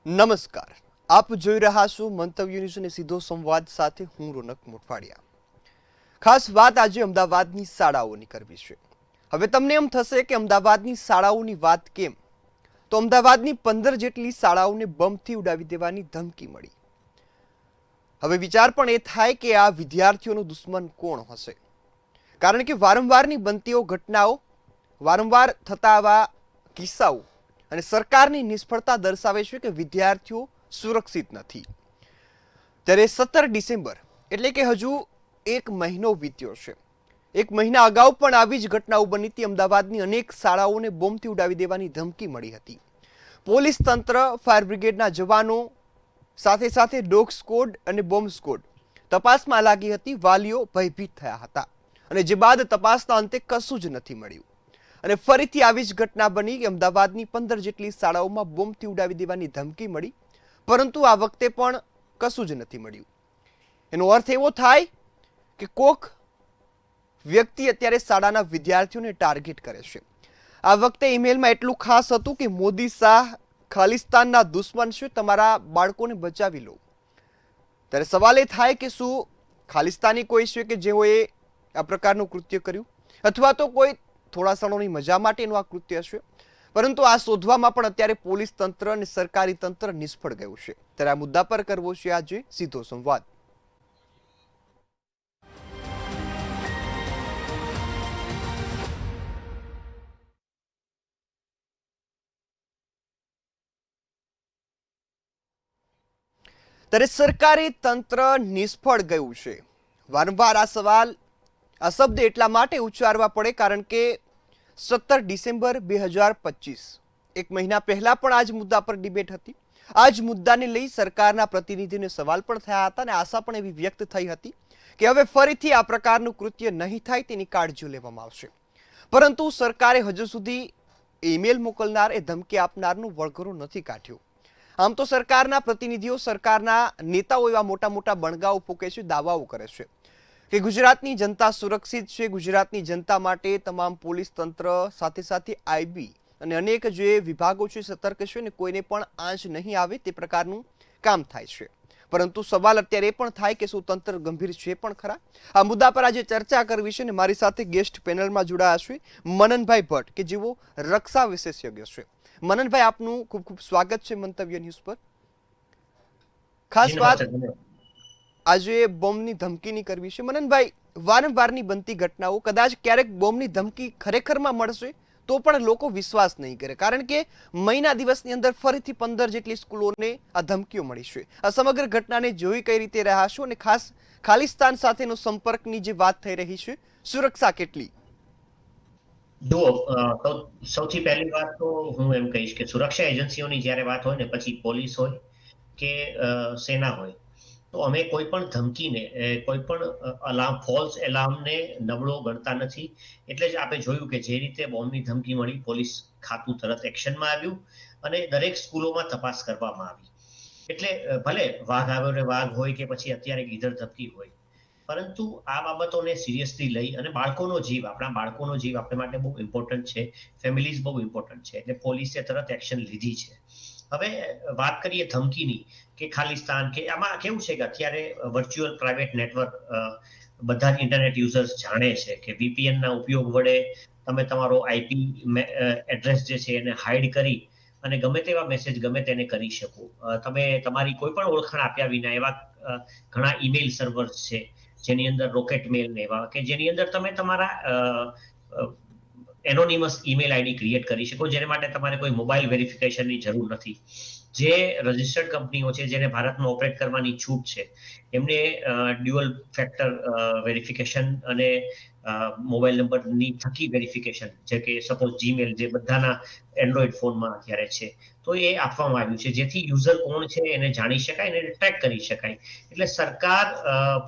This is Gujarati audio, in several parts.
નમસ્કાર, આપ જોઈ રહ્યા છો મંતવ્ય ન્યૂઝ અને સીધો સંવાદ સાથે હું રોનક મોટવાડિયા. ખાસ વાત આજે અમદાવાદની શાળાઓની કરવી છે. હવે તમને એમ થશે કે અમદાવાદની શાળાઓની વાત કેમ? તો અમદાવાદની 15 જેટલી શાળાઓને બમથી ઉડાવી દેવાની ધમકી મળી. હવે વિચાર પણ એ થાય કે આ વિદ્યાર્થીઓનો દુશ્મન કોણ હશે? કારણ કે વારંવારની બનતી ઘટનાઓ, વારંવાર થતા આવા કિસ્સાઓ અને સરકારની નિષ્ફળતા દર્શાવે છે કે વિદ્યાર્થીઓ સુરક્ષિત નથી. ત્યારે 17 ડિસેમ્બર એટલે કે હજુ એક મહિનો વીત્યો છે. એક મહિના અગાઉ પણ આવી જ ઘટનાઓ બની હતી. અમદાવાદની અનેક શાળાઓને બોમ્બથી ઉડાવી દેવાની ધમકી મળી હતી. પોલીસ તંત્ર, ફાયર બ્રિગેડના જવાનો, સાથે સાથે ડોગ સ્કોડ અને બોમ્બ સ્કોડ તપાસમાં લાગી હતી. વાલીઓ ભયભીત થયા હતા અને જે બાદ તપાસના અંતે કશું જ નથી મળ્યું. અને ફરીથી આવી જ ઘટના બની કે અમદાવાદની 15 જેટલી શાળાઓમાં બોમ્બથી ઉડાવી દેવાની ધમકી મળી, પરંતુ આ વખતે પણ કશું જ નથી મળ્યું. એનો અર્થ એવો થાય કે કોક વ્યક્તિ અત્યારે શાળાના વિદ્યાર્થીઓને ટાર્ગેટ કરે છે. આ વખતે ઈમેલમાં એટલું ખાસ હતું કે મોદી શાહ ખાલિસ્તાનના દુશ્મન છે, તમારા બાળકોને બચાવી લો. ત્યારે સવાલ એ થાય કે શું ખાલિસ્તાની કોઈ છે કે જેઓએ આ પ્રકારનું કૃત્ય કર્યું, અથવા તો કોઈ થોડા ક્ષણોની મજા માટેનું આ કૃત્ય છે? પરંતુ આ શોધવામાં પણ અત્યારે પોલીસ તંત્ર અને સરકારી તંત્ર નિષ્ફળ ગયું છે. ત્યારે આ મુદ્દા પર કરવો છે આજે સીધો સંવાદ. ત્યારે સરકારી તંત્ર નિષ્ફળ ગયું છે. વારંવાર આ સવાલ, આ શબ્દ એટલા માટે ઉચ્ચારવા પડે કારણ કે 17 ડિસેમ્બર 2025 એક મહિના પહેલા પણ આ જ મુદ્દા પર ડિબેટ હતી. આ જ મુદ્દાને લઈ સરકારના પ્રતિનિધિને સવાલ પણ થયા હતા અને આશા પણ એવી વ્યક્ત થઈ હતી કે હવે ફરીથી આ પ્રકારનું કૃત્ય નહીં થાય તેની કાળજી લેવામાં આવશે. પરંતુ સરકારે હજુ સુધી ઈમેલ મોકલનાર, એ ધમકી આપનારનું વળઘોરું નથી કાઢ્યું. આમ તો સરકારના પ્રતિનિધિઓ, સરકારના નેતાઓ એવા મોટા મોટા બણગાઓ ફૂંકે છે, દાવાઓ કરે છે કે ગુજરાતની જનતા સુરક્ષિત છે, ગુજરાતની જનતા માટે તમામ પોલીસ તંત્ર, સાથે સાથે આઈબી અને અનેક જે વિભાગો છે સતર્ક છે અને કોઈને પણ આંચ નહીં આવે તે પ્રકારનું કામ થાય છે. પરંતુ સવાલ અત્યારે એ પણ થાય કે શું તંત્ર ગંભીર છે પણ ખરા? આ મુદ્દા પર આજે ચર્ચા કરવી છે અને મારી સાથે ગેસ્ટ પેનલમાં જોડાયા છે મનનભાઈ ભટ્ટ, કે જેઓ રક્ષા વિશેષજ્ઞ છે. મનનભાઈ, આપનું ખૂબ ખૂબ સ્વાગત છે મંતવ્ય ન્યૂઝ પર. ખાસ વાત આજે બોમ્બની ધમકીની કરવી છે. મનનભાઈ, વારંવારની બનતી ઘટનાઓ, કદાચ ક્યારેક બોમ્બની ધમકી ખરેખરમાં મળશે તો પણ લોકો વિશ્વાસ નહીં કરે, કારણ કે મહિના દિવસની અંદર ફરીથી 15 જેટલી સ્કૂલોને આ ધમકીઓ મળી છે. આ સમગ્ર ઘટનાને જોઈ કઈ રીતે રહ્યા છો અને ખાસ ખાલિસ્તાન સાથેનો સંપર્કની જે વાત થઈ રહી છે, સુરક્ષા કેટલી? જુઓ, સૌથી પહેલી વાત તો હું એમ કહીશ કે સુરક્ષા એજન્સીઓની જ્યારે વાત હોય ને, પછી પોલીસ હોય કે સેના હોય, તો અમે કોઈ પણ ધમકીને, કોઈ પણ અલાર્મ, ફોલ્સ એલાર્મને નબળો ગણતા નથી. એટલે જ આપણે જોયું કે જે રીતે બોમ્બની ધમકી મળી, પોલીસ ખાતું તરત એક્શનમાં આવ્યું અને દરેક સ્કૂલોમાં તપાસ કરવામાં આવી. એટલે ભલે વાઘ આવ્યો ને વાઘ હોય કે પછી અત્યારે ગીધર ધમકી હોય, પરંતુ આ બાબતોને સિરિયસલી લઈ અને બાળકોનો જીવ, આપણા બાળકોનો જીવ આપણા માટે બહુ ઇમ્પોર્ટન્ટ છે, ફેમિલીઝ બહુ ઇમ્પોર્ટન્ટ છે, એટલે પોલીસે તરત એક્શન લીધી છે. હવે વાત કરીએ ધમકીની કે ખાલિસ્તાન, કે આમાં કેવું છે કે અત્યારે વર્ચ્યુઅલ પ્રાઇવેટ નેટવર્ક બધા જ ઇન્ટરનેટ યુઝર્સ જાણે છે કે વીપીએનના ઉપયોગ વડે તમે તમારો આઈપી એડ્રેસ જે છે એને હાઇડ કરી અને ગમે તેવા મેસેજ ગમે તેને કરી શકો. તમે તમારી કોઈ પણ ઓળખાણ આપ્યા વિના એવા ઘણા ઈમેલ સર્વર્સ છે જેની અંદર રોકેટ મેલ ને એવા, કે જેની અંદર તમે તમારા એનોનિમસ ઈમેલ આઈડી ક્રિએટ કરી શકો, જેને માટે તમારે કોઈ મોબાઈલ વેરિફિકેશનની જરૂર નથી. જે રજિસ્ટર્ડ કંપનીઓ છે જેને ભારતમાં ઓપરેટ કરવાની છૂટ છે, એમને ડ્યુઅલ ફેક્ટર વેરિફિકેશન અને મોબાઈલ નંબરની થકી વેરિફિકેશન, જે કે સપોઝ જીમેલ, જે બધાના એન્ડ્રોઈડ ફોનમાં અત્યારે છે, તો એ આપવામાં આવ્યું છે જેથી યુઝર કોણ છે એને જાણી શકાય અને ટ્રેક કરી શકાય. એટલે સરકાર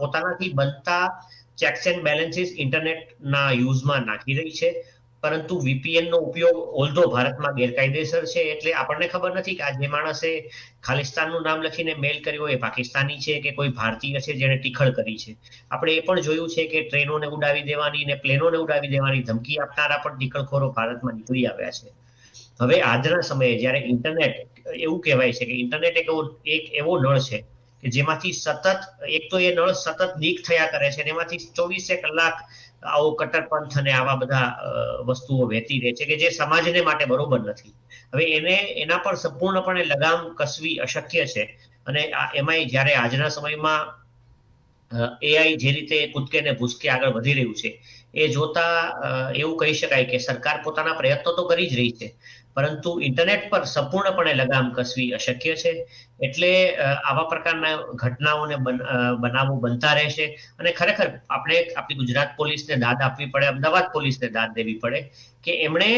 પોતાનાથી બનતા ચેક્સ એન્ડ બેલેન્સીસ ઇન્ટરનેટના યુઝમાં નાખી રહી છે, પરંતુ વીપીએનનો ઉપયોગ ઓલ્ધો ભારતમાં ગેરકાયદેસર છે. એટલે આપણને ખબર નથી કે આ જે માણસે ખાલિસ્તાનનું નામ લખીને મેલ કર્યો એ પાકિસ્તાની છે કે કોઈ ભારતીય છે જેને ટીખળ કરી છે. આપણે એ પણ જોયું છે કે ટ્રેનોને ઉડાવી દેવાની ને પ્લેનોને ઉડાવી દેવાની ધમકી આપનારા પણ ટીખળખોરો ભારતમાં નીકળી આવ્યા છે. હવે આજના સમયે જ્યારે ઇન્ટરનેટ એવું કહેવાય છે કે ઇન્ટરનેટ એક એવો નળ છે કે જેમાંથી સતત એક તો એ નળ સતત લીક થયા કરે છે અને એમાંથી 24 કલાક આવો કટ્ટરપંથ અને આવા બધા વસ્તુઓ વહેતી રહે છે કે જે સમાજને માટે બરોબર નથી. હવે એના પર સંપૂર્ણપણે લગામ કસવી અશક્ય છે. અને એમાંય જ્યારે આજના સમયમાં એઆઈ જે રીતે કૂદકે ને ભૂસકે આગળ વધી રહ્યું છે એ જોતા એવું કહી શકાય કે સરકાર પોતાના પ્રયત્નો તો કરી જ રહી છે, પરંતુ ઇન્ટરનેટ પર સંપૂર્ણપણે લગામ કસવી અશક્ય છે. એટલે આવા પ્રકારના ઘટનાઓને બનાવો બનતા રહેશે. અને ખરેખર આપણે આપણી ગુજરાત પોલીસને દાદ આપવી પડે, અમદાવાદ પોલીસને દાદ દેવી પડે કે એમણે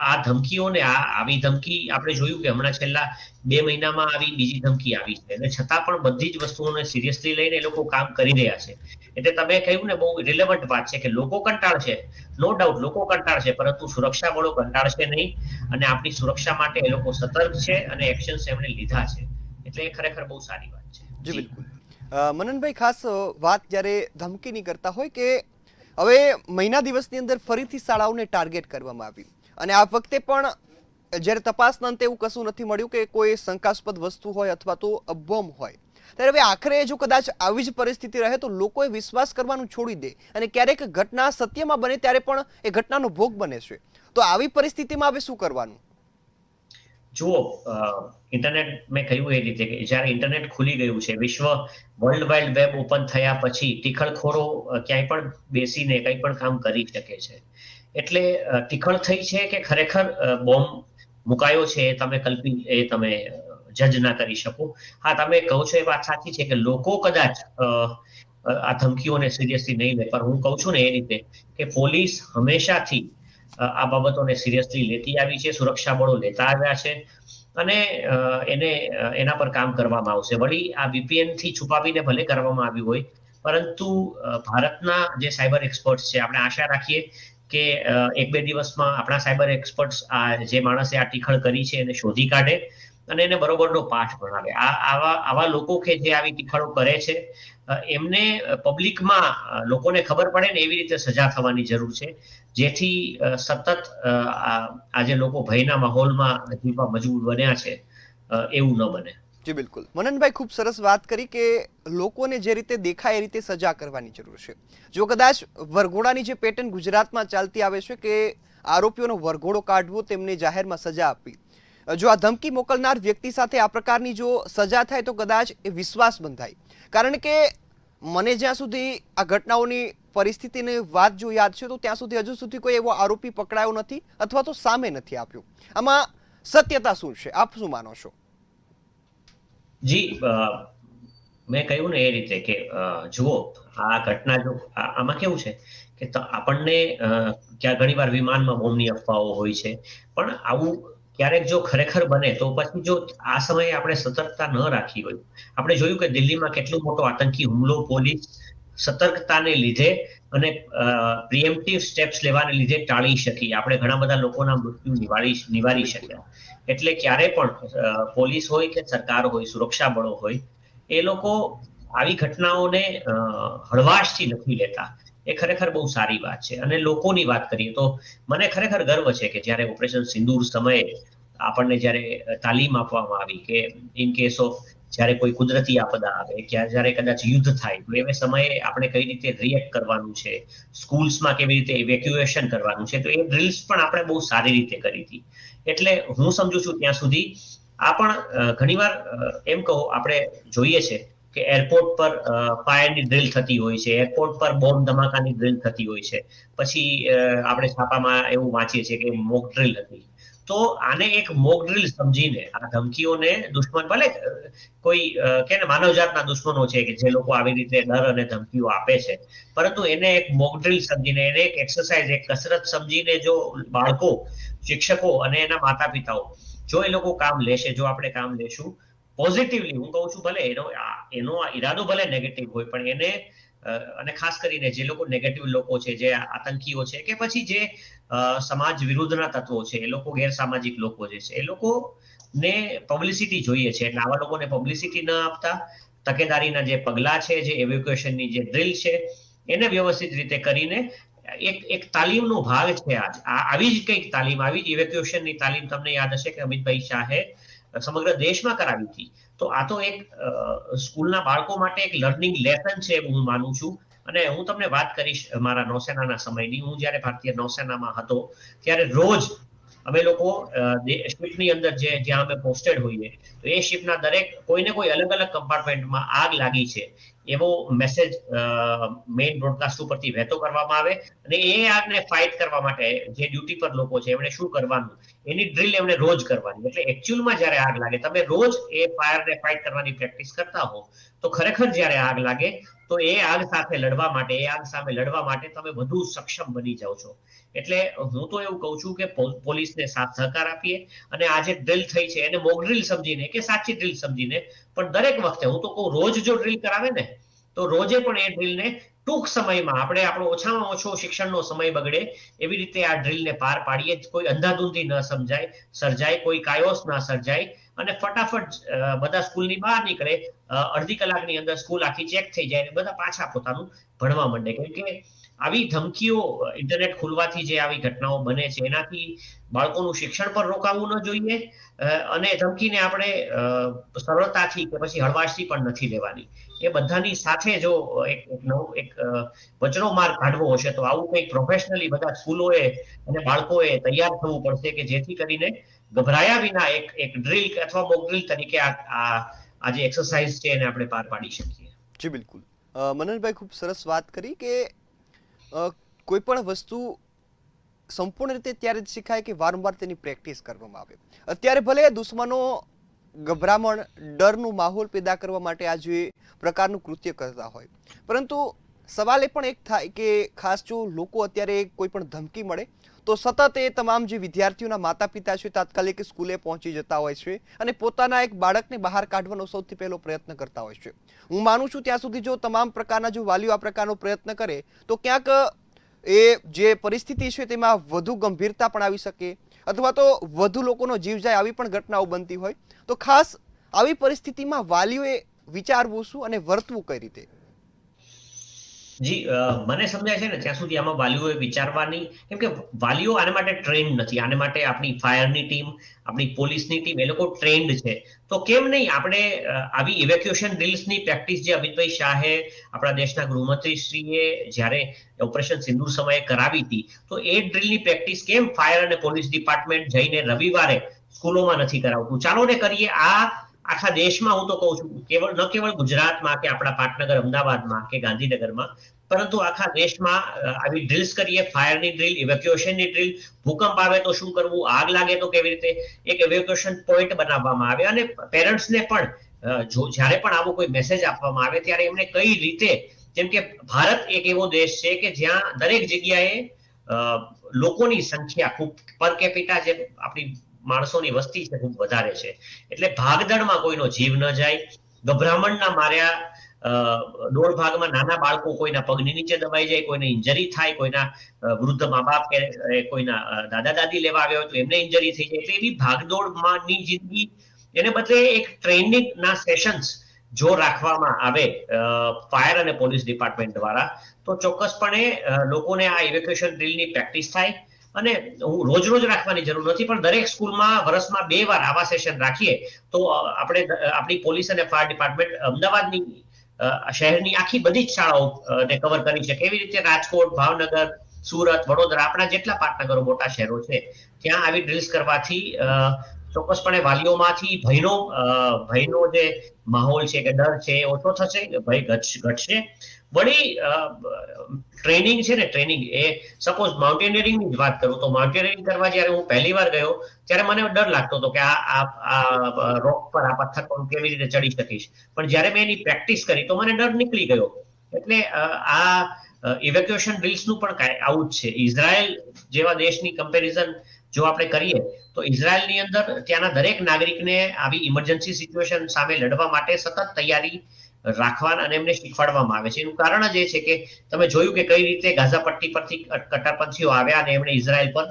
આ ધમકીઓને આવી ધમકી આપણે જોયું કે હમણાં છેલ્લા 2 મહિનામાં આવી બીજી ધમકી આવી છે અને છતાં પણ બધી જ વસ્તુઓને સિરિયસલી લઈને એ લોકો કામ કરી રહ્યા છે. એટલે તમે કહ્યું ને, બહુ રિલેવન્ટ વાત છે કે લોકો કંટાળશે, નો ડાઉટ લોકો કંટાળશે, પરંતુ સુરક્ષા બળો કંટાળશે નહીં. અને આપણી સુરક્ષા માટે એ લોકો સતર્ક છે અને એક્શન્સ એમણે લીધા છે. એટલે એ ખરેખર બહુ સારી વાત છે. જી બિલકુલ. મનનભાઈ, ખાસ વાત જ્યારે ધમકીની કરતા હોય કે હવે મહિના દિવસની અંદર ફરીથી શાળાઓને ટાર્ગેટ કરવામાં આવી અને આ વખતે પણ જ્યારે તપાસના અંતે એવું કશું નથી મળ્યું કે કોઈ શંકાસ્પદ વસ્તુ હોય અથવા તો બોમ્બ હોય, ત્યારે હવે આખરે જો કદાચ આવી જ પરિસ્થિતિ રહે તો લોકોએ વિશ્વાસ કરવાનું છોડી દે અને ક્યારેક ઘટના સત્યમાં બને ત્યારે પણ એ ઘટનાનો ભોગ બને છે. તો આવી પરિસ્થિતિમાં હવે શું કરવાનું? જુઓ, ઇન્ટરનેટ મેં કહ્યું એ રીતે કે જ્યારે ઇન્ટરનેટ ખુલી ગયું છે, વિશ્વ વર્લ્ડ વાઇડ વેબ ઓપન થયા પછી ટીખળખોરો ક્યાંય પણ બેસીને કંઈ પણ કામ કરી શકે છે. એટલે ટીખળ થઈ છે કે ખરેખર બોમ્બ મુકાયો છે એ તમે જજ ના કરી શકો. હા, તમે કહો છો એ વાત સાચી છે કે લોકો કદાચ આ ધમકીઓને સિરિયસલી નહીં લે, પણ હું કહું છું ને એ રીતે કે પોલીસ હંમેશાથી આ બાબતોને સિરિયસલી લેતી આવી છે, સુરક્ષા બળો લેતા આવ્યા છે અને એના પર કામ કરવામાં આવશે. વળી આ VPN થી છુપાવીને ભલે કરવામાં આવ્યું હોય, પરંતુ ભારતના જે સાયબર એક્સપર્ટ્સ છે, આપણે આશા રાખીએ કે 1-2 દિવસમાં આપણા સાયબર એક્સપર્ટ્સ આ જે માણસે આ ટીખળ કરી છે એને શોધી કાઢે અને એને બરોબરનો પાઠ ભણાવે. આવા લોકો કે જે આવી ટીખળો કરે છે એમને પબ્લિકમાં લોકોને ખબર પડે ને એવી રીતે સજા થવાની જરૂર છે, જેથી સતત આજે લોકો ભયના માહોલમાં જીવવા મજબૂર બન્યા છે એવું ન બને. જી બિલકુલ. મનનભાઈ, ખૂબ સરસ વાત કરી કે લોકોને જે રીતે દેખાય એ રીતે સજા કરવાની જરૂર છે. જો કદાચ વરઘોડાની જે પેટર્ન ગુજરાતમાં ચાલતી આવે છે કે આરોપીઓનો વરઘોડો કાઢવો, તેમને જાહેરમાં સજા આપવી, જો આ ધમકી મોકલનાર વ્યક્તિ સાથે આ પ્રકારની જો સજા થાય તો કદાચ એ વિશ્વાસ બંધાય. કારણ કે મને જ્યાં સુધી આ ઘટનાઓની પરિસ્થિતિની વાત જો યાદ છે તો ત્યાં સુધી હજુ સુધી કોઈ એવો આરોપી પકડાયો નથી અથવા તો સામે નથી આવ્યો. આમાં સત્યતા શું છે? આપ શું માનો છો? જી, મેં કહ્યું ને એ રીતે કે જુઓ, આ ઘટના જો આમાં કેવું છે કે આપણને ઘણી વાર વિમાનમાં બોમ્બની અફવાઓ હોય છે, પણ આવું ક્યારેક જો ખરેખર બને તો પછી જો આ સમયે આપણે સતર્કતા ન રાખી હોય, આપણે જોયું કે દિલ્હીમાં કેટલો મોટો આતંકી હુમલો પોલીસ સતર્કતાને લીધે અને પ્રિએમ્પ્ટિવ સ્ટેપ્સ લેવાને લીધે ટાળી શકી. આપણે ઘણા બધા લોકોના મૃત્યુ નિવારી શક્યા. એટલે ક્યારે પણ પોલીસ હોય કે સરકાર હોય, સુરક્ષા બળો હોય, એ લોકો આવી ઘટનાઓને હળવાશથી નથી લેતા. એ ખરેખર બહુ સારી વાત છે. અને લોકોની વાત કરીએ તો મને ખરેખર ગર્વ છે કે જ્યારે ઓપરેશન સિંદૂર સમયે આપણને જ્યારે તાલીમ આપવામાં આવી કે ઇન કેસ ઓફ જ્યારે કોઈ કુદરતી આપદા આવે કે જ્યારે કદાચ યુદ્ધ થાય તો એવે સમયે આપણે કઈ રીતે રિએક્ટ કરવાનું છે, સ્કૂલ્સમાં કેવી રીતે ઇવેક્યુએશન કરવાનું છે, તો એ ડ્રિલ્સ પણ આપણે બહુ સારી રીતે કરી હતી. એટલે હું સમજુ છું ત્યાં સુધી આ પણ ઘણીવાર એમ કહો આપણે જોઈએ છે કે એરપોર્ટ પર ફાયરની ડ્રિલ થતી હોય છે, એરપોર્ટ પર બોમ્બ ધમાકાની ડ્રિલ થતી હોય છે, પછી આપણે છાપામાં એવું વાંચીએ છીએ કે મોક ડ્રિલ હતી. તો આને એક મોક ડ્રિલ સમજીને આ ધમકીઓને દુશ્મન ભલે કોઈ કે માનવજાતના દુશ્મનો છે કે જે લોકો આવી રીતે ડર અને ધમકીઓ આપે છે, પરંતુ એને એક મોક ડ્રિલ સમજીને, એને એક એક્સરસાઇઝ, એક કસરત સમજીને જો બાળકો, શિક્ષકો અને એના માતા પિતાઓ જો એ લોકો કામ લેશે, જો આપણે કામ લેશું પોઝિટિવલી, હું કહું છું ભલે એનો ઈરાદો ભલે નેગેટિવ હોય, પણ એને અને ખાસ કરીને જે લોકો નેગેટિવ લોકો છે, જે આતંકીઓ છે કે પછી જે સમાજ વિરુદ્ધના તત્વો છે, એ લોકો ગેરસામાજિક લોકો જે છે, એ લોકોને પબ્લિસિટી જોઈએ છે. એટલે આવા લોકોને પબ્લિસિટી ન આપતા તકેદારીના જે પગલા છે, જે એવેક્યુએશનની જે ડ્રિલ છે, એને વ્યવસ્થિત રીતે કરીને એક તાલીમનો ભાગ છે. આવી જ કંઈક તાલીમ, આવી જ ઇવેક્યુએશનની તાલીમ તમને યાદ હશે કે અમિતભાઈ શાહે સમગ્ર દેશમાં કરાવી હતી. તો આ તો એક સ્કૂલના બાળકો માટે એક લર્નિંગ લેસન છે એવું હું માનું છું. અને હું તમને વાત કરીશ મારા નૌસેનાના સમયની. હું જ્યારે ભારતીય નૌસેનામાં હતો ત્યારે રોજ અમે લોકો શિપની અંદર જ્યાં અમે પોસ્ટેડ હોઈએ તો એ શિપના દરેક કોઈને કોઈ અલગ અલગ કમ્પાર્ટમેન્ટમાં આગ લાગી છે એવો મેસેજ મેઇન બ્રોડકાસ્ટ ઉપરથી વહેતો કરવામાં આવે અને એ આગને ફાઇટ કરવા માટે જે ડ્યુટી પર લોકો છે એમણે શું કરવાનું એની ડ્રીલ એમણે રોજ કરવાની. એટલે એકચ્યુઅલમાં જ્યારે આગ લાગે તમે રોજ એ ફાયરને ફાઇટ કરવાની પ્રેક્ટિસ કરતા હો તો ખરેખર જ્યારે આગ લાગે તો એ આગ સાથે લડવા માટે, એ આગ સામે લડવા માટે તમે વધુ સક્ષમ બની જાઓ છો. એટલે હું તો એવું કહું છું કે પોલીસને સાથ સહકાર આપીએ અને આ જે ડ્રીલ થઈ છે એને મોક ડ્રીલ સમજીને કે સાચી ડ્રીલ સમજીને પણ દરેક વખતે હું તો કહું રોજ જો ડ્રીલ કરાવે ને તો રોજે પણ એ ડ્રીલને ટૂંક સમયમાં આપણે આપણો ઓછામાં ઓછો શિક્ષણનો સમય બગડે એવી રીતે આ ડ્રીલને પાર પાડીએ. કોઈ અંધાધૂંધી ન સર્જાય, કોઈ કાયોસ ના સર્જાય અને ફટાફટ બધા સ્કૂલની બહાર નીકળે, અડધી કલાકની અંદર સ્કૂલ આખી ચેક થઈ જાય અને બધા પાછા પોતાનું ભણવા માંડે. કેમ કે આવી ધમકીઓ ઇન્ટરનેટ ખુલવાથી જે આવી ઘટનાઓ બને છે એનાથી બાળકોનું શિક્ષણ પર રોકાવું ન જોઈએ અને ધમકીને આપણે સરળતાથી કે પછી હળવાશથી પણ નથી લેવાની. એ બધાની સાથે જો એક વચનો માર્ગ કાઢવો હશે તો આવું કંઈક પ્રોફેશનલી બધા સ્કૂલોએ અને બાળકોએ તૈયાર થવું પડશે કે જેથી કરીને ગભરાયા વિના એક ડ્રીલ અથવા મોક ડ્રીલ તરીકે આ જે એક્સરસાઇઝ છે એને આપણે પાર પાડી શકીએ. જી બિલકુલ. મનનભાઈ ખૂબ સરસ વાત કરી કે કોઈ પણ વસ્તુ સંપૂર્ણ રીતે ત્યારે જ શીખાય કે વારંવાર તેની પ્રેક્ટિસ કરવામાં આવે. અત્યારે ભલે દુશ્મનો ગભરામણ, ડરનું માહોલ પેદા કરવા માટે આ જે પ્રકારનું કૃત્ય કરતા હોય, પરંતુ સવાલ એ પણ એક થાય કે ખાસ જો લોકો અત્યારે કોઈ પણ ધમકી મળે તો સતત એ તમામ જે વિદ્યાર્થીઓના માતા પિતા છે તાત્કાલિક સ્કૂલે પહોંચી જતા હોય છે અને પોતાના એક બાળકને બહાર કાઢવાનો સૌથી પહેલો પ્રયત્ન કરતા હોય છે. હું માનું છું ત્યાં સુધી જો તમામ પ્રકારના જો વાલીઓ આ પ્રકારનો પ્રયત્ન કરે તો ક્યાંક એ જે પરિસ્થિતિ છે તેમાં વધુ ગંભીરતા પણ આવી શકે અથવા તો વધુ લોકોનો જીવ જાય આવી પણ ઘટનાઓ બનતી હોય. તો ખાસ આવી પરિસ્થિતિમાં વાલીઓએ વિચારવું શું અને વર્તવું કઈ રીતે? જી, મને સમજાય છે ને ત્યાં સુધી આમાં વાલીઓએ વિચારવાની, કેમ કે વાલીઓ આને માટે ટ્રેન્ડ નથી. આને માટે આપણી ફાયરની ટીમ, આપણી પોલીસની ટીમ એ લોકો ટ્રેન્ડ છે. તો કેમ નહીં આપણે આવી ઇવેક્યુએશન ડ્રીલ્સની પ્રેક્ટિસ જે અમિતભાઈ શાહે આપણા દેશના ગૃહમંત્રીશ્રીએ જ્યારે ઓપરેશન સિંદૂર સમયે કરાવી હતી તો એ ડ્રીલની પ્રેક્ટિસ કેમ ફાયર અને પોલીસ ડિપાર્ટમેન્ટ જઈને રવિવારે સ્કૂલોમાં નથી કરાવતું? ચાલો ને કરીએ. આખા દેશમાં હું તો કહું છું ન કેવળ ગુજરાતમાં કે આપણા પાટનગર અમદાવાદમાં કે ગાંધીનગરમાં પરંતુ આખા દેશમાં આવી ડ્રીલ્સ કરીએ. ફાયરની ડ્રીલ, ઇવેક્યુએશનની ડ્રીલ, ભૂકંપ આવે તો શું કરવું, આગ લાગે તો કેવી રીતે, એક ઇવેક્યુએશન પોઈન્ટ બનાવવામાં આવે અને પેરેન્ટ્સને પણ જ્યારે પણ આવો કોઈ મેસેજ આપવામાં આવે ત્યારે એમને કઈ રીતે, જેમ કે ભારત એક એવો દેશ છે કે જ્યાં દરેક જગ્યાએ લોકોની સંખ્યા ખૂબ પર કેપિટા જે આપણી માણસોની વસ્તી છે ખૂબ વધારે છે. એટલે ભાગદળમાં કોઈનો જીવ ન જાય, ગભરામણના માર્યા દોઢ ભાગમાં નાના બાળકો કોઈના પગની નીચે દબાઈ જાય, કોઈને ઇન્જરી થાય, કોઈના વૃદ્ધ મા બાપ કે કોઈના દાદા દાદી લેવા આવ્યા હોય તો એમને ઇન્જરી થઈ જાય. એટલે એવી ભાગદોડમાંની જિંદગી એને બદલે એક ટ્રેનિંગના સેશન્સ જો રાખવામાં આવે ફાયર અને પોલીસ ડિપાર્ટમેન્ટ દ્વારા તો ચોક્કસપણે લોકોને આ ઇવેક્યુએશન ડ્રીલની પ્રેક્ટિસ થાય. અને હું રોજ રાખવાની જરૂર નથી પણ દરેક સ્કૂલમાં વર્ષમાં 2 વાર આવા સેશન રાખીએ તો આપણે આપણી પોલીસ અને ફાયર ડિપાર્ટમેન્ટ અમદાવાદની શહેરની આખી બધી જ શાળાઓને કવર કરી શકે. એવી રીતે રાજકોટ, ભાવનગર, સુરત, વડોદરા, આપણા જેટલા પાટનગરો મોટા શહેરો છે ત્યાં આવી ડ્રીલ્સ કરવાથી ચોક્કસપણે વાલીઓમાંથી ભયનો જે માહોલ છે કે ડર છે એ ઓછો થશે, ભય ઘટશે. વળી ટ્રેનિંગ છે ને, ટ્રેનિંગ એ સપોઝ માઉન્ટેનિયરિંગની જ વાત કરું તો માઉન્ટેનિયરિંગ કરવા જ્યારે હું પહેલી વાર ગયો ત્યારે મને ડર લાગતો હતો કે આ રોક પર આ પથ્થર પર કેવી રીતે ચડી શકીશ. પણ જ્યારે મેં એની પ્રેક્ટિસ કરી તો મને ડર નીકળી ગયો. એટલે આ ઇવેક્યુએશન ડ્રીલ્સનું પણ આવું જ છે. ઇઝરાયલ જેવા દેશની કમ્પેરિઝન જો આપણે કરીએ તો ઇઝરાયલની અંદર ત્યાંના દરેક નાગરિકને આવી ઇમરજન્સી સિચ્યુએશન સામે લડવા માટે સતત તૈયારી રાખવા અને એમને શીખવાડવામાં આવે છે. એનું કારણ જ એ છે કે તમે જોયું કે કઈ રીતે ગાઝા પટ્ટી પરથી કટ્ટરપંથીઓ આવ્યા અને એમણે ઇઝરાયલ પર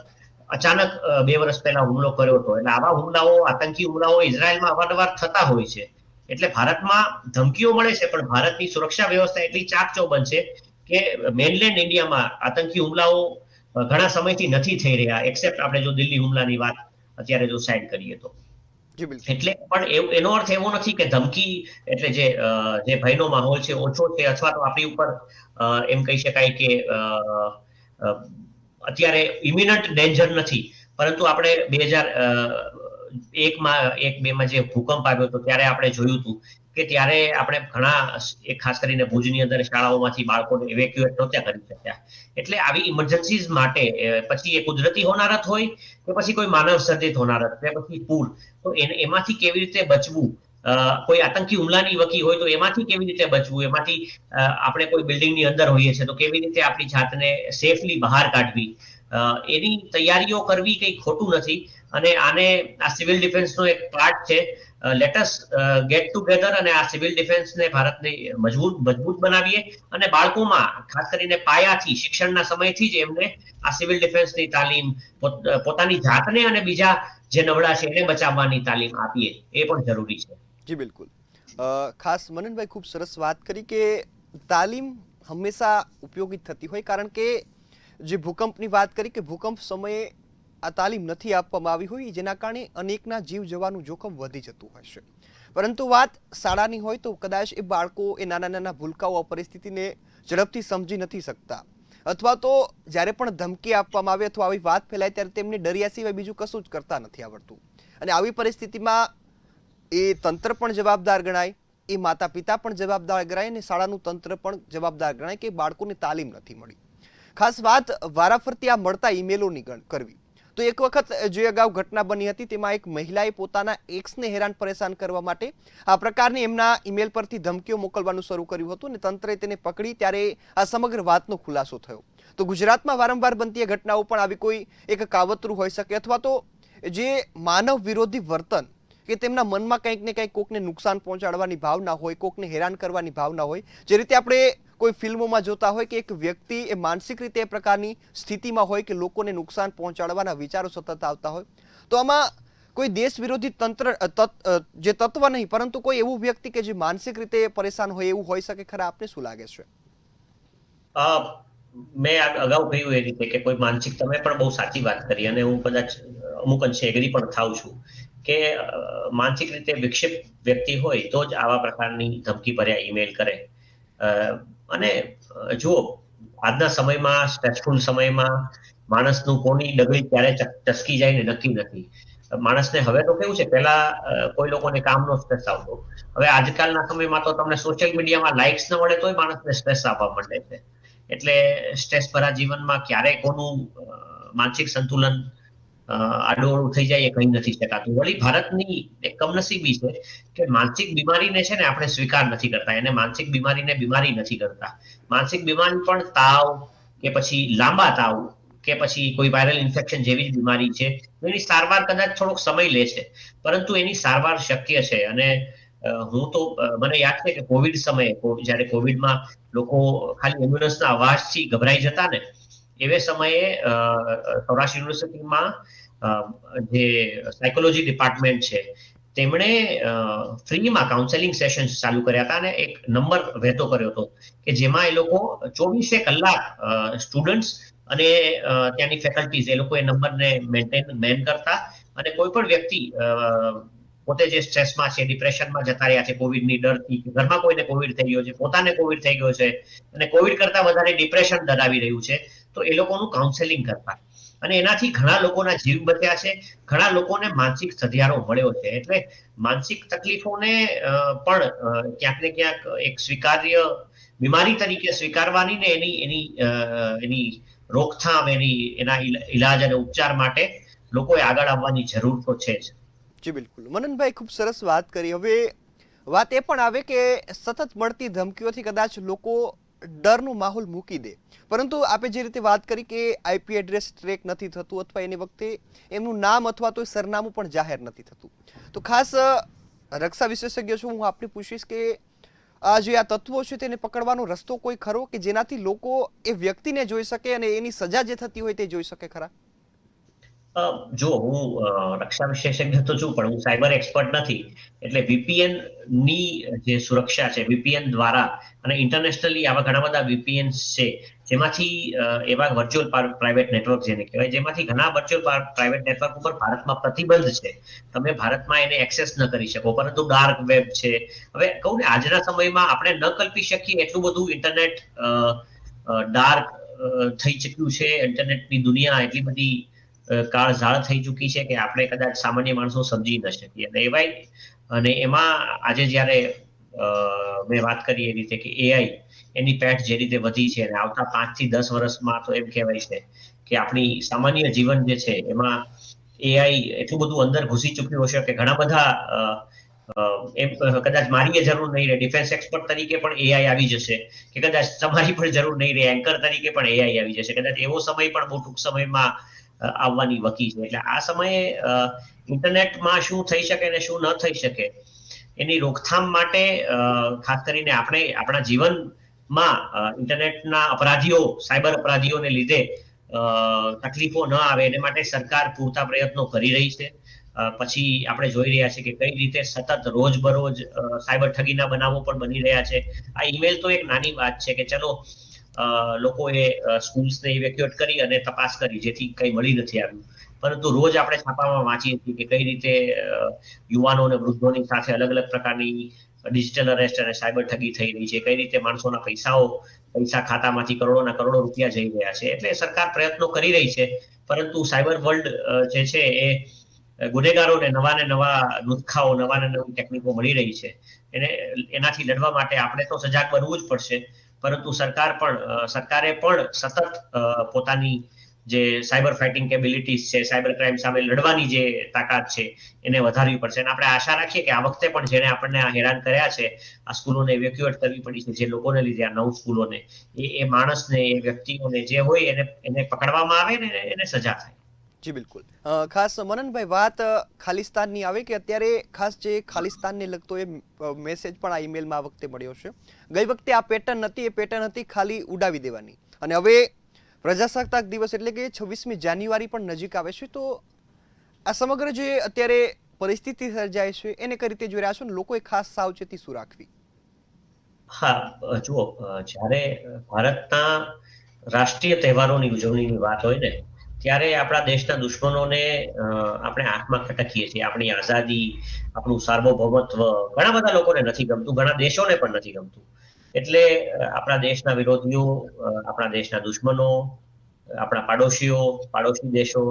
અચાનક 2 વર્ષ પહેલા હુમલો કર્યો હતો. એટલે આવા હુમલાઓ, આતંકી હુમલાઓ ઇઝરાયલમાં અવારનવાર થતા હોય છે. એટલે ભારતમાં ધમકીઓ મળે છે પણ ભારતની સુરક્ષા વ્યવસ્થા એટલી ચાકચોબંધ છે કે મેનલેન્ડ ઇન્ડિયામાં આતંકી હુમલાઓ ઘણા સમયથી નથી થઈ રહ્યા, એક્સેપ્ટ આપણે જો દિલ્હી હુમલાની વાત અત્યારે જો સાઈડ કરીએ તો. જી બિલકુલ. એટલે પણ એનો અર્થ એવો નથી કે ધમકી એટલે જે ભયનો માહોલ છે ઓછો છે, અથવા તો આપણી ઉપર એમ કહી શકાય કે અત્યારે ઇમિનન્ટ ડેન્જર નથી. પરંતુ આપણે 2001-2માં જે ભૂકંપ આવ્યો હતો ત્યારે આપણે જોયું હતું કે ત્યારે આપણે ઘણા ખાસ કરીને ભુજની અંદર શાળાઓમાંથી બાળકોને ઇવેક્યુએટ નહોતા કરી શક્યા. એટલે આવી ઇમરજન્સીઝ માટે પછી એ કુદરતી હોનારત હોય કે પછી કોઈ માનવ સર્જિત હોનારત કે પછી પૂર, તો એમાંથી કેવી રીતે બચવું, કોઈ આતંકી હુમલાની વકી હોય તો એમાંથી કેવી રીતે બચવું, એમાંથી આપણે કોઈ બિલ્ડિંગની અંદર હોઈએ છીએ તો કેવી રીતે આપણી જાતને સેફલી બહાર કાઢવી, એની તૈયારીઓ કરવી કંઈ ખોટું નથી. અને આને આ સિવિલ ડિફેન્સનો એક પાર્ટ છે. લેટસ ગેટ ટુગેધર અને આ સિવિલ ડિફેન્સને ભારતને મજબૂત બનાવીએ અને બાળકોમાં ખાસ કરીને પાયાથી શિક્ષણના સમયથી જ એમને આ સિવિલ ડિફેન્સની તાલીમ, પોતાની જાતને અને બીજા જે નબળા છે એને બચાવવાની તાલીમ આપીએ, એ પણ જરૂરી છે. જી બિલકુલ. ખાસ મનનભાઈ ખૂબ સરસ વાત કરી કે તાલીમ હંમેશા ઉપયોગી થતી હોય, કારણ કે જે ભૂકંપની વાત કરી કે ભૂકંપ સમયે આ તાલીમ નથી આપવામાં આવી હોય, જેના કારણે અનેકના જીવ જવાનું જોખમ વધી જતું હોય છે. પરંતુ વાત શાળાની હોય તો કદાચ એ બાળકો, એ નાના નાના ભૂલકાઓ પરિસ્થિતિને ઝડપથી સમજી નથી શકતા, અથવા તો જ્યારે પણ ધમકી આપવામાં આવે અથવા આવી વાત ફેલાય ત્યારે તેમને ડર્યા સિવાય બીજું કશું જ કરતા નથી આવડતું. અને આવી પરિસ્થિતિમાં એ તંત્ર પણ જવાબદાર ગણાય, એ માતા પિતા પણ જવાબદાર ગણાય અને શાળાનું તંત્ર પણ જવાબદાર ગણાય કે બાળકોને તાલીમ નથી મળી. ખાસ વાત વારાફરતી આ મળતા ઈમેલોની કરવી. તો એક વખત જે અગાઉ ઘટના બની હતી તેમાં એક મહિલાએ પોતાના એક્સને હેરાન પરેશાન કરવા માટે આ પ્રકારની એમના ઈમેલ પરથી ધમકીઓ મોકલવાનું શરૂ કર્યું હતું અને તંત્રે તેને પકડી ત્યારે આ સમગ્ર વાતનો ખુલાસો થયો. તો ગુજરાતમાં વારંવાર બનતી ઘટનાઓ પણ આવી કોઈ એક કાવતરું હોઈ શકે, અથવા તો જે માનવ વિરોધી વર્તન કે તેમના મનમાં કંઈક ને કંઈક કોકને નુકસાન પહોંચાડવાની ભાવના હોય, કોકને હેરાન કરવાની ભાવના હોય, જે રીતે આપણે કોઈ ફિલ્મોમાં જોતા હોય કે એક વ્યક્તિ એ માનસિક રીતે એ પ્રકારની સ્થિતિમાં હોય કે લોકોને નુકસાન પહોંચાડવાના વિચારો સતત આવતા હોય, તો આમાં કોઈ દેશ વિરોધી જે તત્વ નહીં પરંતુ કોઈ એવું વ્યક્તિ કે જે માનસિક રીતે પરેશાન હોય એવું હોઈ શકે ખરા? આપને શું લાગે છે? મેં અગાઉ કહ્યું એ રીતે કે કોઈ માનસિક, તમે પણ બહુ સાચી વાત કરી અને હું કદાચ અમુક અંશે એગ્રી પણ થાઉં છું કે માનસિક રીતે વિક્ષેપ વ્યક્તિ હોય તો જ આવા પ્રકારની ધમકી ભર્યા ઈમેલ કરે. અને જુઓ, આજના સમયમાં, સ્ટ્રેસફુલ સમયમાં માણસનું કોની ડગલી ક્યારે ચસકી જાય ને નક્કી નથી. માણસને હવે તો કેવું છે, પહેલા કોઈ લોકોને કામનો સ્ટ્રેસ આવતો, હવે આજકાલના સમયમાં તો તમને સોશિયલ મીડિયામાં લાઇક્સ ન મળે તોય માણસને સ્ટ્રેસ આવવા માંડે છે. એટલે સ્ટ્રેસ ભરા જીવનમાં ક્યારે કોનું માનસિક સંતુલન આડોઅવળું થઈ જાય એ કહી નથી શકાતું. વળી ભારતની એક કમનસીબી છે કે માનસિક બીમારીને છે ને આપણે સ્વીકાર નથી કરતા, એને માનસિક બીમારીને બીમારી નથી કરતા. માનસિક બીમારી પણ તાવ કે પછી લાંબા તાવ કે પછી કોઈ વાયરલ ઇન્ફેક્શન જેવી જ બીમારી છે, એની સારવાર કદાચ થોડોક સમય લે છે, પરંતુ એની સારવાર શક્ય છે. અને હું તો મને યાદ છે કે કોવિડ સમયે, જ્યારે કોવિડમાં લોકો ખાલી એમ્બ્યુલન્સના અવાજથી ગભરાઈ જતા ને, એવે સમયે સૌરાષ્ટ્ર યુનિવર્સિટીમાં જે સાયકોલોજી ડિપાર્ટમેન્ટ છે તેમણે ફ્રીમાં કાઉન્સેલિંગ સેશન્સ ચાલુ કર્યા હતા અને એક નંબર વહેતો કર્યો હતો કે જેમાં એ લોકો 24 કલાક સ્ટુડન્ટ્સ અને ત્યાંની ફેકલ્ટીઝ એ લોકો એ નંબરને મેન કરતા અને કોઈ પણ વ્યક્તિ પોતે જે સ્ટ્રેસમાં છે, ડિપ્રેશનમાં જતા રહ્યા છે કોવિડની ડરથી, ઘરમાં કોઈને કોવિડ થઈ ગયો છે, પોતાને કોવિડ થઈ ગયો છે અને કોવિડ કરતા વધારે ડિપ્રેશન ડરાવી રહ્યું છે, તો એ લોકોનું કાઉન્સેલિંગ કરતા અને એનાથી ઘણા લોકોના જીવ બચ્યા છે, ઘણા લોકોને માનસિક સધિયારો મળ્યો છે. એટલે માનસિક તકલીફોને પણ ક્યાંક ને ક્યાંક એક સ્વીકાર્ય બીમારી તરીકે સ્વીકારવાની ને એની રોકથામ, એના ઈલાજ અને ઉપચાર માટે લોકોએ આગળ આવવાની જરૂર તો છે જ. જી બિલકુલ. મનનભાઈ ખૂબ સરસ વાત કરી. હવે વાત એ પણ આવે કે સતત મળતી ધમકીઓથી કદાચ લોકો ડરનો માહોલ મૂકી દે, પરંતુ આપે જે રીતે વાત કરી કે આઈપી એડ્રેસ ટ્રેક નથી થતું અથવા એની વખતે એમનું નામ અથવા તો સરનામું પણ જાહેર નથી થતું, તો ખાસ રક્ષા વિશેષજ્ઞ છું, હું આપને પૂછીશ કે આ જે આ તત્વો છે તેને પકડવાનો રસ્તો કોઈ ખરો કે જેનાથી લોકો એ વ્યક્તિને જોઈ શકે અને એની સજા જે થતી હોય તે જોઈ શકે ખરા? જો હું રક્ષા વિશેષજ્ઞ તો છું, પણ હું સાયબર એક્સપર્ટ નથી. એટલે વીપીએન ની જે સુરક્ષા છે, વીપીએન દ્વારા અને ઇન્ટરનેશનલી આવા ઘણા બધા વીપીએન છે, જેમાંથી એવા વર્ચ્યુઅલ પ્રાઇવેટ નેટવર્ક જેને કહેવાય, જેમાંથી ઘણા વર્ચ્યુઅલ પ્રાઇવેટ નેટવર્ક ઉપર ભારતમાં પ્રતિબંધ છે. તમે ભારતમાં એને એક્સેસ ન કરી શકો, પરંતુ ડાર્ક વેબ છે. હવે કહું ને, આજના સમયમાં આપણે ન કલ્પી શકીએ એટલું બધું ઇન્ટરનેટ ડાર્ક થઈ ચૂક્યું છે. ઇન્ટરનેટની દુનિયા એટલી બધી કાળઝાળ થઈ ચૂકી છે કે આપણે કદાચ સામાન્ય માણસો સમજી ન શકીએ. અને અને એમાં આજે જ્યારે મેં વાત કરી એ રીતે કે એઆઈ એની પેઠ જે રીતે વધી છે, અને આવતા 5 થી 10 વર્ષમાં તો એમ કહેવાય છે કે આપણી સામાન્ય જીવન જે છે એમાં એઆઈ એટલું બધું અંદર ઘૂસી ચૂક્યું હશે કે ઘણા બધા એમ કદાચ મારી જરૂર નહીં રહે, ડિફેન્સ એક્સપર્ટ તરીકે પણ એઆઈ આવી જશે, કે કદાચ તમારી પણ જરૂર નહીં રહે, એન્કર તરીકે પણ એઆઈ આવી જશે. કદાચ એવો સમય પણ બહુ ટૂંક સમયમાં આવવાની વકી છે. એટલે આ સમયે ઇન્ટરનેટમાં શું થઈ શકે ને શું ન થઈ શકે એની રોકથામ માટે ખાસ કરીને આપણે આપણા જીવનમાં ઇન્ટરનેટના અપરાધીઓ, સાયબર અપરાધીઓને લીધે તકલીફો ન આવે એને માટે સરકાર પૂરતા પ્રયત્નો કરી રહી છે. પછી આપણે જોઈ રહ્યા છીએ કે કઈ રીતે સતત રોજબરોજ સાયબર ઠગીના બનાવો પણ બની રહ્યા છે. આ ઈમેલ તો એક નાની વાત છે કે ચલો લોકોએ સ્કૂલ્સને ઇવેક્યુએટ કરી અને તપાસ કરી, જેથી કંઈ મળી નથી આવ્યું. પરંતુ રોજ આપણે છાપામાં વાંચીએ છીએ કે કઈ રીતે યુવાનો અને વૃદ્ધોની સાથે અલગ અલગ પ્રકારની ડિજિટલ અરેસ્ટ અને સાયબર ઠગી થઈ રહી છે. કઈ રીતે માણસોના પૈસા ખાતામાંથી કરોડોના કરોડો રૂપિયા જઈ રહ્યા છે. એટલે સરકાર પ્રયત્નો કરી રહી છે, પરંતુ સાયબર વર્લ્ડ જે છે એ ગુનેગારોને નવા ને નવા નુસખાઓ, નવા ને નવી ટેકનિકો મળી રહી છે. એનાથી લડવા માટે આપણે તો સજાગ બનવું જ પડશે. પરંતુ સરકારે પણ સતત પોતાની જે સાયબર ફાઇટિંગ કેબિલિટીઝ છે, સાયબર ક્રાઇમ સામે લડવાની જે તાકાત છે એને વધારવી પડશે. અને આપણે આશા રાખીએ કે આ વખતે પણ જેને આપણને આ હેરાન કર્યા છે, આ સ્કૂલોને ઇવેક્યુએટ કરવી પડી છે, જે લોકોને લીધે, આ 9 સ્કૂલોને, એ માણસને, એ વ્યક્તિઓને જે હોય એને પકડવામાં આવે ને એને સજા થાય. જી બિલકુલ. ખાસ મનનભાઈ, વાત ખાલિસ્તાનની આવે કે અત્યારે ખાસ જે ખાલિસ્તાનને લગતો એ મેસેજ પણ આ ઈમેલમાં આ વખતે મળ્યો છે. ગઈ વખતે આ પેટર્ન હતી, એ પેટર્ન હતી ખાલી ઉડાવી દેવાની. અને હવે પ્રજાસત્તાક દિવસ એટલે કે 26મી જાન્યુઆરી પણ નજીક આવે છે, તો આ સમગ્ર જે અત્યારે પરિસ્થિતિ સર્જાય છે એને કઈ રીતે જોઈ રહ્યા છો, ને લોકોએ ખાસ સાવચેતી શું રાખવી? હા, જુઓ, જ્યારે ભારતના રાષ્ટ્રીય તહેવારોની ઉજવણીની વાત હોય ને, ત્યારે આપણા દેશના દુશ્મનોને આપણે આંખમાં ખટકીએ છીએ. આપણી આઝાદી, આપણું સાર્વભૌમત્વ ઘણા બધા લોકોને નથી ગમતું, ઘણા દેશોને પણ નથી ગમતું. એટલે આપણા દેશના વિરોધીઓ, આપણા દેશના દુશ્મનો, આપણા પાડોશી દેશો,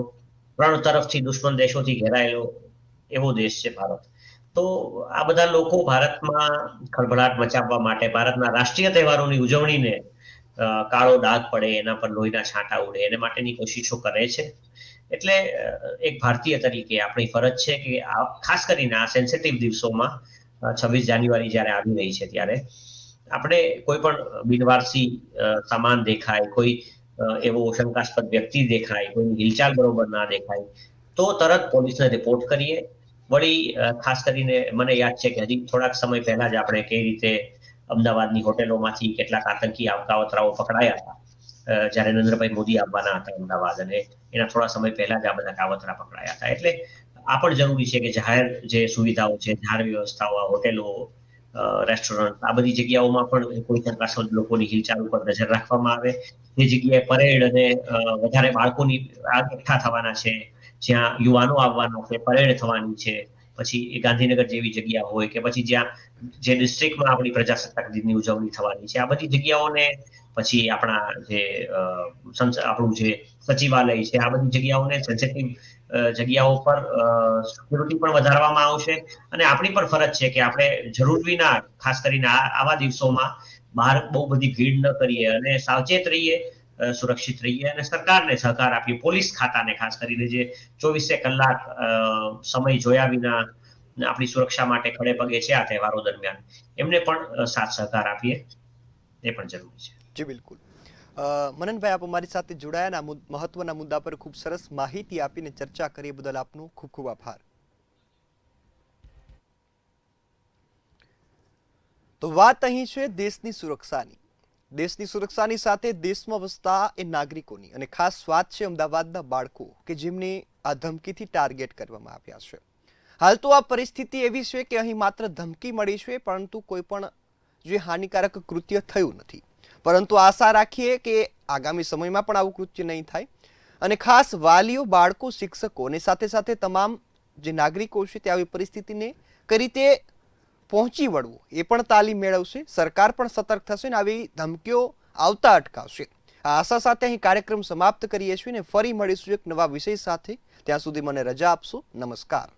ત્રણ તરફથી દુશ્મન દેશોથી ઘેરાયેલો એવો દેશ છે ભારત. તો આ બધા લોકો ભારતમાં ખળભળાટ મચાવવા માટે, ભારતના રાષ્ટ્રીય તહેવારોની ઉજવણીને કાળો ડાઘ પડે, એના પર લોહીના છાંટા ઉડે, એને માટેની કોશિશો કરે છે. એટલે એક ભારતીય તરીકે આપણી ફરજ છે કે ખાસ કરીને આ સેન્સિટિવ દિવસોમાં 26 જાન્યુઆરી જ્યારે આવી રહી છે ત્યારે આપણે કોઈ પણ બિનવારસી સામાન દેખાય, કોઈ એવો શંકાસ્પદ વ્યક્તિ દેખાય, કોઈની હિલચાલ બરોબર ના દેખાય, તો તરત પોલીસને રિપોર્ટ કરીએ. વળી ખાસ કરીને મને યાદ છે કે હજી થોડાક સમય પહેલા જ આપણે કઈ રીતે અમદાવાદની હોટેલોમાંથી કેટલાક આતંકી કાવતરાઓ પકડાયા હતા, જ્યારે નરેન્દ્રભાઈ મોદી આવવાના હતા અમદાવાદ, અને એના થોડા સમય પહેલા જ આ બધા કાવતરા પકડાયા હતા. એટલે આ પણ જરૂરી છે કે જાહેર જે સુવિધાઓ છે, જાહેર વ્યવસ્થાઓ, હોટેલો, રેસ્ટોરન્ટ, આ બધી જગ્યાઓમાં પણ કોઈ શંકાસ્પદ લોકોની હિલચાલ ઉપર નજર રાખવામાં આવે. જે જગ્યાએ પરેડ અને વધારે બાળકોની એકઠા થવાના છે, જ્યાં યુવાનો આવવાના છે, પરેડ થવાની છે, પછી એ ગાંધીનગર જેવી જગ્યા હોય કે પછી જ્યાં જે ડિસ્ટ્રિક્ટમાં આપણી પ્રજાસત્તાક દિનની ઉજવણી થવાની છે, આ બધી જગ્યાઓને, પછી આપણા જે આપણું જે સચિવાલય છે, આ બધી જગ્યાઓને સેન્સિટિવ જગ્યાઓ પર સિક્યુરિટી પણ વધારવામાં આવશે. અને આપણી પણ ફરજ છે કે આપણે જરૂર વિના, ખાસ કરીને આવા દિવસોમાં બહાર બહુ બધી ભીડ ન કરીએ અને સાવચેત રહીએ, સુરક્ષિત રહીએ, અને સરકારને સહકાર આપીએ. પોલીસ ખાતાને ખાસ કરીને, જે 24 કલાક સમય જોયા વિના આપણી સુરક્ષા માટે ખડે પગે છે આ તહેવારો દરમિયાન, એમને પણ સાથ સહકાર આપીએ, એ પણ જરૂરી છે. જી બિલકુલ. મનનભાઈ, આપ અમારી સાથે જોડાયા, મહત્વના મુદ્દા પર ખૂબ સરસ માહિતી આપીને ચર્ચા કરી બદલ આપનો ખૂબ ખૂબ આભાર. તો વાત અહીં છે દેશની સુરક્ષાની. દેશની સુરક્ષાની સાથે દેશમાં વસતા એ નાગરિકોની અને ખાસ વાત છે અમદાવાદના બાળકો કે જેમને આ ધમકીથી ટાર્ગેટ કરવામાં આવ્યા છે. હાલ તો આ પરિસ્થિતિ એવી છે કે અહીં માત્ર ધમકી મળી છે, પરંતુ કોઈ પણ જે હાનિકારક કૃત્ય થયું નથી. પરંતુ આશા રાખીએ કે આગામી સમયમાં પણ આવું કૃત્ય નહીં થાય અને ખાસ વાલીઓ, બાળકો, શિક્ષકો અને સાથે સાથે તમામ જે નાગરિકો છે તે આવી પરિસ્થિતિને કઈ રીતે પહોંચી વળવું એ પણ તાલીમ મેળવશે. સરકાર પણ સતર્ક થશે અને આવી ધમકીઓ આવતા અટકાવશે. આ આશા સાથે અહીં કાર્યક્રમ સમાપ્ત કરીએ છીએ અને ફરી મળીશું એક નવા વિષય સાથે. ત્યાં સુધી મને રજા આપશો. નમસ્કાર.